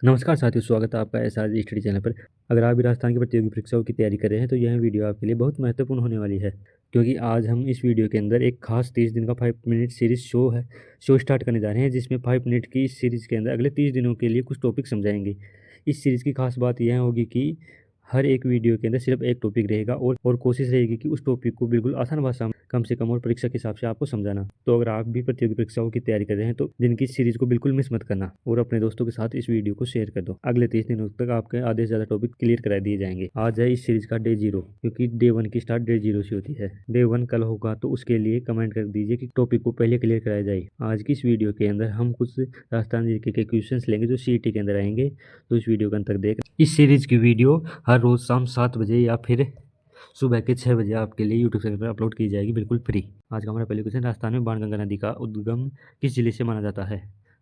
नमस्कार साथियों, स्वागत है आपका एसआरजी स्टडी चैनल पर। अगर आप भी राजस्थान की प्रतियोगी परीक्षाओं की तैयारी कर रहे हैं तो यह वीडियो आपके लिए बहुत महत्वपूर्ण होने वाली है, क्योंकि आज हम इस वीडियो के अंदर एक खास 30 दिन का 5 मिनट सीरीज शो स्टार्ट करने जा रहे हैं, जिसमें 5 मिनट की इस सीरीज के अंदर अगले 30 दिनों के लिए कुछ टॉपिक समझाएंगे। इस सीरीज की खास बात यह होगी कि हर एक वीडियो के अंदर सिर्फ एक टॉपिक रहेगा और कोशिश रहेगी कि उस टॉपिक को बिल्कुल आसान भाषा में कम से कम और परीक्षा के हिसाब से आपको समझाना। तो अगर आप भी प्रतियोगी परीक्षाओं की तैयारी कर रहे हैं तो दिन की सीरीज को बिल्कुल मिस मत करना और अपने दोस्तों के साथ इस वीडियो को शेयर कर दो। अगले 30 दिनों तक आपके आधे से ज़्यादा टॉपिक क्लियर करा दिए जाएंगे। आज है इस सीरीज का डे 0, क्योंकि डे 1 की स्टार्ट डे 0 से होती है। डे 1 कल होगा, तो उसके लिए कमेंट कर दीजिए कि टॉपिक को पहले क्लियर कराया जाए। आज की इस वीडियो के अंदर हम कुछ राजस्थान जीके के क्वेश्चन लेंगे जो सीईटी के अंदर आएंगे, तो इस वीडियो के अंत तक देख। इस सीरीज की वीडियो हर रोज शाम 7 बजे या फिर सुबह के 6 बजे आपके लिए यूट्यूब चैनल पर अपलोड की जाएगी, बिल्कुल फ्री। आज का हमारा पहले क्वेश्चन, राजस्थान में बाणगंगा नदी का उद्गम किस जिले से माना जाता है?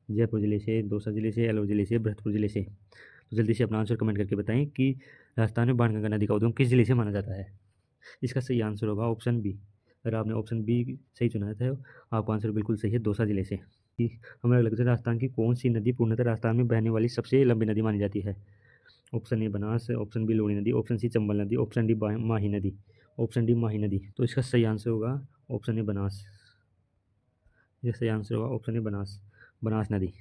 जयपुर जिले से, दौसा जिले से, अलवर जिले से, भरतपुर जिले से? तो जल्दी से अपना आंसर कमेंट करके बताएं कि राजस्थान में बाणगंगा नदी का उद्गम किस जिले से माना जाता है। इसका सही आंसर होगा ऑप्शन बी। अगर आपने ऑप्शन बी सही चुना था, आपका आंसर बिल्कुल सही है, दौसा जिले से। हमारा अगला क्वेश्चन, राजस्थान की कौन सी नदी पूर्णतः राजस्थान में बहने वाली सबसे लंबी नदी मानी जाती है? Option A Banas, option B Luni नदी, ऑप्शन सी चंबल नदी, ऑप्शन डी माही नदी। ऑप्शन डी माही नदी। तो इसका सही आंसर होगा ऑप्शन ए बनास। ये सही आंसर होगा ऑप्शन ए बनास, बनास नदी।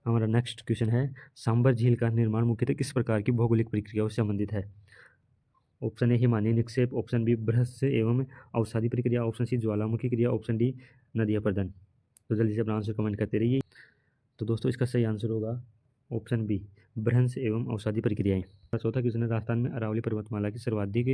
हमारा नेक्स्ट क्वेश्चन है, सांबर झील का निर्माण मुख्यतः किस प्रकार की भौगोलिक प्रक्रियाओं से संबंधित है? ऑप्शन ए हिमानी निक्षेप, ऑप्शन बी बृहस्पति एवं अवसादी प्रक्रिया, ऑप्शन सी ज्वालामुखी क्रिया, ऑप्शन डी नदी अपर्दन। तो जल्दी से अपना आंसर कमेंट करते रहिए। तो दोस्तों इसका सही आंसर होगा ऑप्शन बी, भ्रंश एवं अवसादी प्रक्रियाएं। चौथा क्वेश्चन है, राजस्थान में अरावली पर्वतमाला की सर्वाधिक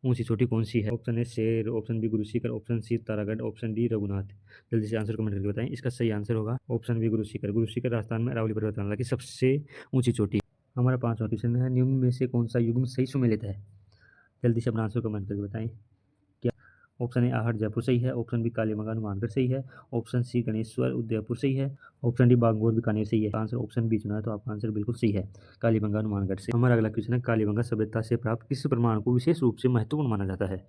ऊंची चोटी कौन सी है? ऑप्शन ए शेर, option B Guru Shikhar, option C Taragarh, option D Raghunath. जल्दी से आंसर कमेंट करके बताएं। इसका सही आंसर होगा ऑप्शन बी गुरु शिखर। गुरु शिखर राजस्थान में अरावली पर्वतमाला की सबसे ऊंची चोटी। हमारा पांचवा क्वेश्चन है, निम्न में से कौन सा युग्म सही सुमेलित है? जल्दी से अपना आंसर कमेंट करके बताएं। ऑप्शन ए आहट जयपुर सही है, ऑप्शन बी कालीबंगा हनुमानगढ़ सही है, ऑप्शन सी गणेश्वर उदयपुर सही है, ऑप्शन डी बागमोर बीकानेर सही है। आंसर ऑप्शन बी चुना है, तो आपका आंसर बिल्कुल सही है, कालीबंगा हनुमानगढ़ से। हमारा अगला क्वेश्चन है, कालीबंगा सभ्यता से प्राप्त किस प्रमाण को विशेष रूप से महत्वपूर्ण माना जाता है?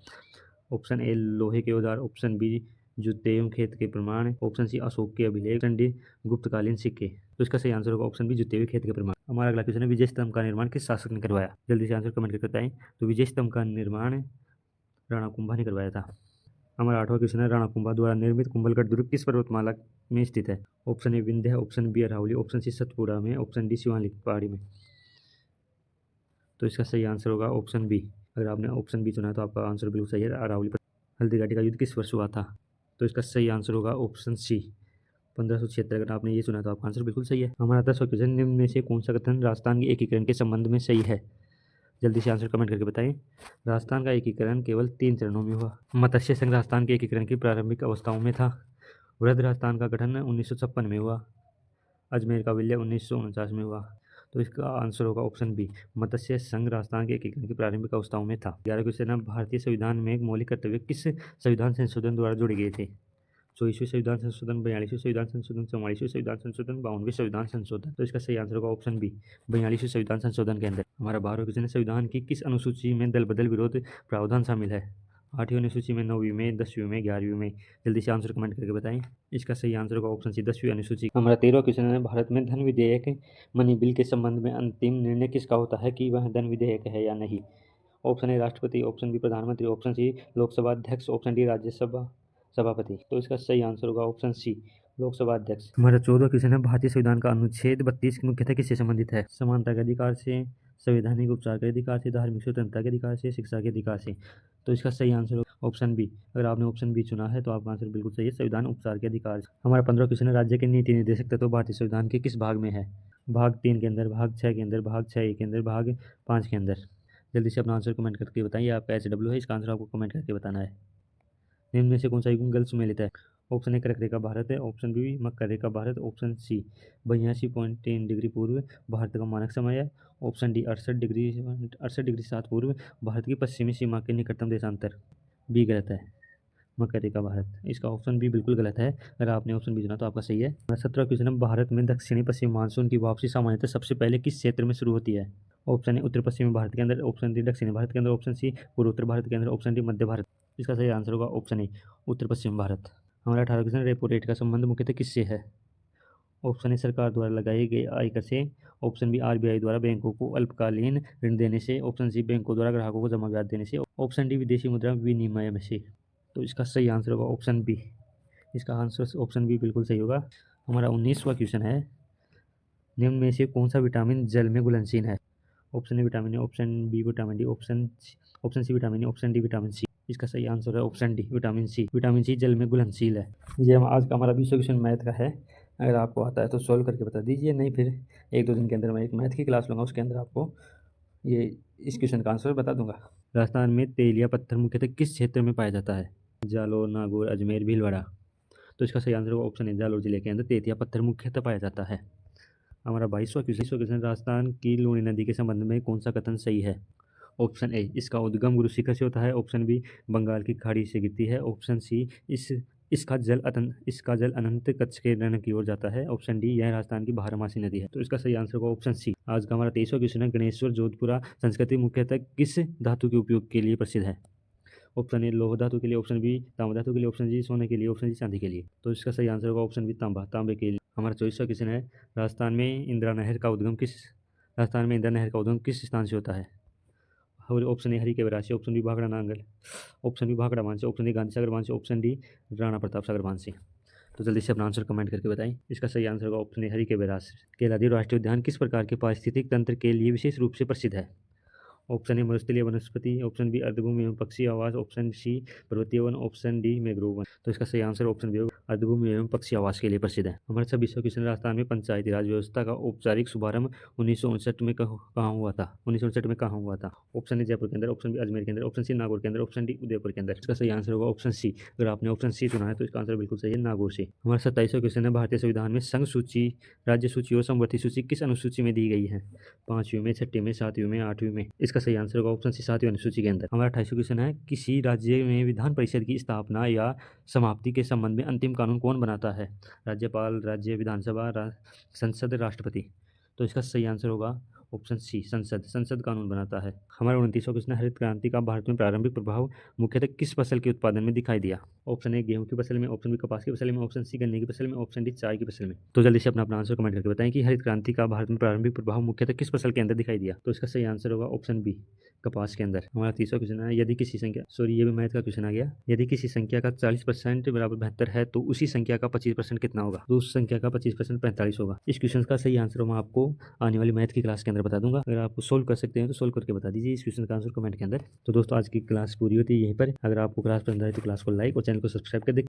ऑप्शन ए लोहे के औजार, ऑप्शन बी जूते एवं खेत के प्रमाण, ऑप्शन सी अशोक के अभिलेख, ऑप्शन डी गुप्तकालीन सिक्के। तो इसका सही आंसर होगा ऑप्शन बी जूते हुए खेत के प्रमाण। हमारा अगला क्वेश्चन है, विजय स्तंभ का निर्माण किस शासक ने करवाया? जल्दी से आंसर कमेंट करके बताएं। तो विजय स्तंभ का निर्माण राणा कुंभा ने करवाया था। हमारा आठवां क्वेश्चन है, राणा कुंभा द्वारा निर्मित कुंभलगढ़ दुर्ग किस पर्वतमाला में स्थित है? Option A Vindhya, option B Aravalli, option C Satpura में, ऑप्शन डी शिवालिक पहाड़ी में। तो इसका सही आंसर होगा ऑप्शन बी। अगर आपने ऑप्शन बी चुना है तो आपका आंसर बिल्कुल सही है, अरावली पर। हल्दीघाटी का युद्ध किस वर्ष हुआ था? तो इसका सही आंसर होगा ऑप्शन सी, 1576। अगर आपने ये सुना तो आपका आंसर बिल्कुल सही है। हमारा 10वां क्वेश्चन, निम्न में से कौन सा कथन राजस्थान के एकीकरण के संबंध में सही है? जल्दी से आंसर कमेंट करके बताएं। राजस्थान का एकीकरण केवल 3 चरणों में हुआ। मत्स्य संघ राजस्थान के एकीकरण की प्रारंभिक अवस्थाओं में था। वृहद राजस्थान का गठन 1956 में हुआ। अजमेर का विलय 1949 में हुआ। तो इसका आंसर होगा ऑप्शन बी, मत्स्य संघ राजस्थान के एकीकरण की प्रारंभिक अवस्थाओं में था। 11 क्वेश्चन है, भारतीय संविधान में एक मौलिक कर्तव्य किस संविधान संशोधन द्वारा जोड़े गए थे? 24वें संविधान संशोधन, 42वें संविधान संशोधन, 44वें संविधान संशोधन, 52वें संविधान संशोधन। तो इसका सही आंसर होगा ऑप्शन बी, 42वें संविधान संशोधन के अंदर। हमारा 12वां क्वेश्चन है, संविधान की किस अनुसूची में दल बदल विरोध प्रावधान शामिल है? 8वीं अनुसूची में, 9वीं में, 10वीं में, 11वीं में? जल्दी से आंसर कमेंट करके बताएं। इसका सही आंसर होगा ऑप्शन सी, 10वीं अनुसूची। हमारा 13वां क्वेश्चन है, भारत में धन विधेयक मनी बिल के संबंध में अंतिम निर्णय किसका होता है कि वह धन विधेयक है या नहीं? ऑप्शन ए राष्ट्रपति, ऑप्शन बी प्रधानमंत्री, ऑप्शन सी लोकसभा अध्यक्ष, ऑप्शन डी राज्यसभा सभापति। तो इसका सही आंसर होगा ऑप्शन सी, लोकसभा अध्यक्ष। हमारा 14वां क्वेश्चन है, भारतीय संविधान का अनुच्छेद 32 मुख्यतः किससे संबंधित है? समानता के अधिकार से, संवैधानिक उपचार के अधिकार से, धार्मिक स्वतंत्रता के अधिकार से, शिक्षा के अधिकार से? तो इसका सही आंसर होगा ऑप्शन बी। अगर आपने ऑप्शन बी चुना है तो आपका आंसर बिल्कुल सही है, संविधान उपचार के अधिकार से। हमारा 15वां क्वेश्चन है, राज्य के नीति निर्देशक तत्व भारतीय संविधान के किस भाग में है? भाग 3 के अंदर, भाग 6 के अंदर, भाग 6 के अंदर, भाग 5 के अंदर? जल्दी से अपना आंसर कमेंट करके बताइए। आपका HW है, इसका आंसर आपको कमेंट करके बताना है। निम्न में से कौन सा युग्म गलत सुमेलित है? ऑप्शन ए कर्क रेखा भारत है, ऑप्शन बी मकर रेखा भारत, ऑप्शन सी 82.3 डिग्री पूर्व भारत का मानक समय है, ऑप्शन डी 68 डिग्री 7 पूर्व भारत की पश्चिमी सीमा के निकटतम देशांतर। बी गलत है, मकर रेखा भारत। इसका ऑप्शन बी बिल्कुल गलत है। अगर आपने ऑप्शन बी चुना तो आपका सही है। 17वां क्वेश्चन है, भारत में दक्षिणी पश्चिम मानसून की वापसी सामान्यतः सबसे पहले किस क्षेत्र में शुरू होती है? ऑप्शन ए उत्तर पश्चिमी भारत के अंदर, ऑप्शन डी दक्षिणी भारत के अंदर, ऑप्शन सी पूर्वोत्तर भारत के अंदर, ऑप्शन डी मध्य भारत। इसका सही आंसर होगा ऑप्शन ए, उत्तर पश्चिम भारत। हमारा 18वां क्वेश्चन, रेपो रेट का संबंध मुख्यतः किससे है? ऑप्शन ए सरकार द्वारा लगाए गए आयकर से। ऑप्शन बी आरबीआई द्वारा बैंकों को अल्पकालीन ऋण देने से। ऑप्शन सी बैंकों द्वारा ग्राहकों को जमा ब्याज देने से। ऑप्शन डी विदेशी मुद्रा विनिमय से। तो इसका सही आंसर होगा ऑप्शन बी। इसका आंसर ऑप्शन बी बिल्कुल सही होगा। हमारा 19वां क्वेश्चन है, निम्न में से कौन सा विटामिन जल में घुलनशील है? Option A vitamin A, option B vitamin D, option C vitamin A, option D vitamin C. इसका सही आंसर है option D vitamin C. Vitamin C जल में घुलनशील है। ये आज का हमारा 20वां क्वेश्चन मैथ का है। अगर आपको आता है तो सोल्व करके बता दीजिए, नहीं फिर 1-2 दिन के अंदर मैं एक मैथ की क्लास लूँगा, उसके अंदर आपको ये इस क्वेश्चन का आंसर बता दूंगा। राजस्थान में तेल या पत्थर मुख्यतः किस क्षेत्र में पाया जाता है? जालोर, नागौर, अजमेर, भीलवाड़ा। तो इसका सही आंसर होगा ऑप्शन ए, जालोर जिले के अंदर तेल या पत्थर मुख्यतः पाया जाता है। हमारा 22वां क्वेश्चन, राजस्थान की लूणी नदी के संबंध में कौन सा कथन सही है? ऑप्शन ए, इसका उद्गम गुरु शिखर से होता है। ऑप्शन बी, बंगाल की खाड़ी से गिरती है। ऑप्शन सी, इसका जल अनंत कच्छ के रण की ओर जाता है। ऑप्शन डी, यह राजस्थान की बारहमासी नदी है। तो इसका सही आंसर होगा ऑप्शन सी। आज का हमारा 23वां क्वेश्चन है, गणेश्वर जोधपुरा संस्कृति मुख्यतः किस धातु के उपयोग के लिए प्रसिद्ध है? ऑप्शन ए लौह धातु के लिए, ऑप्शन बी तांबा धातु के लिए, ऑप्शन जी सोने के लिए, ऑप्शन जी चांदी के लिए। तो इसका सही आंसर होगा ऑप्शन बी तांबे के लिए। हमारा 24वां क्वेश्चन है, राजस्थान में इंदिरा नहर का उद्गम किस स्थान से होता है? और ऑप्शन ए हरी के बैराज से, option B Bhakra Nangal, option B Bhakra बांध से, ऑप्शन डी गांधी सागर बांध से, ऑप्शन डी राणा प्रताप सागर बांध से। तो जल्दी से अपना आंसर कमेंट करके बताएं। इसका सही आंसर होगा ऑप्शन ए हरी के बैराज। केलादी राष्ट्रीय उद्यान किस प्रकार के पारिस्थितिक तंत्र के लिए विशेष रूप से प्रसिद्ध है? ऑप्शन ए मरुस्थलीय वनस्पति, ऑप्शन बी अर्धभूमि एवं पक्षी आवास, ऑप्शन सी पर्वतीय one, option D mangrove one. तो इसका सही आंसर ऑप्शन बी अर्धभूमि एवं पक्षी आवास के लिए प्रसिद्ध है। हमारा 26वां क्वेश्चन, राजस्थान में पंचायती राज व्यवस्था का औपचारिक शुभारंभ 1959 में कहाँ हुआ था? 1959 में कहाँ हुआ था? ऑप्शन ए जयपुर के अंदर, ऑप्शन बी अजमेर के अंदर, ऑप्शन सी नागौर के अंदर, ऑप्शन डी उदयपुर के अंदर। इसका सही आंसर होगा ऑप्शन सी। अगर आपने ऑप्शन सी चुना है तो इसका आंसर बिल्कुल सही है, नागौर से। हमारा 27वां क्वेश्चन है, भारतीय संविधान में संघ सूची, राज्य सूची और समवर्ती सूची किस अनुसूची में दी गई है? 5वीं में, 6वीं में, 7वीं में, 8वीं में। इसका सही आंसर होगा ऑप्शन सी 7वीं अनुसूची के अंदर। हमारा 28वां क्वेश्चन है, किसी राज्य में विधान परिषद की स्थापना या समाप्ति के संबंध में अंतिम कानून कौन बनाता है? राज्यपाल, राज्य विधानसभा, संसद, राष्ट्रपति। तो इसका सही आंसर होगा ऑप्शन सी संसद कानून बनाता है। हमारा 29वां क्वेश्चन, हरित क्रांति का भारत में प्रारंभिक प्रभाव मुख्यतः किस फसल के उत्पादन में दिखाई दिया? ऑप्शन ए गेहूं की फसल में, ऑप्शन बी कपास की फसल में, ऑप्शन सी गन्ने की फसल में, ऑप्शन डी चाय की फसल में। तो जल्दी से अपना आंसर कमेंट करके बताएं कि हरित क्रांति का भारत में प्रारंभिक प्रभाव मुख्यतः किस फसल के अंदर दिखाई दिया? तो इसका सही आंसर होगा ऑप्शन बी कपास के अंदर। हमारा 30वां क्वेश्चन है, यदि किसी संख्या, सॉरी ये भी मैथ का क्वेश्चन आ गया, यदि किसी संख्या का 40% बराबर 72 है तो उसी संख्या का 25% कितना होगा? तो उस संख्या का 25% 45 होगा। इस क्वेश्चन का सही आंसर मैं आपको आने वाली मैथ की क्लास के अंदर बता दूंगा। अगर आप सोल्व कर सकते हैं तो सोल्व करके बता दीजिए इस क्वेश्चन का आंसर कमेंट के अंदर। तो दोस्तों आज की क्लास पूरी होती है यहीं पर। अगर आपको क्लास पसंद आए तो क्लास को लाइक और चैनल को सब्सक्राइब कर दे।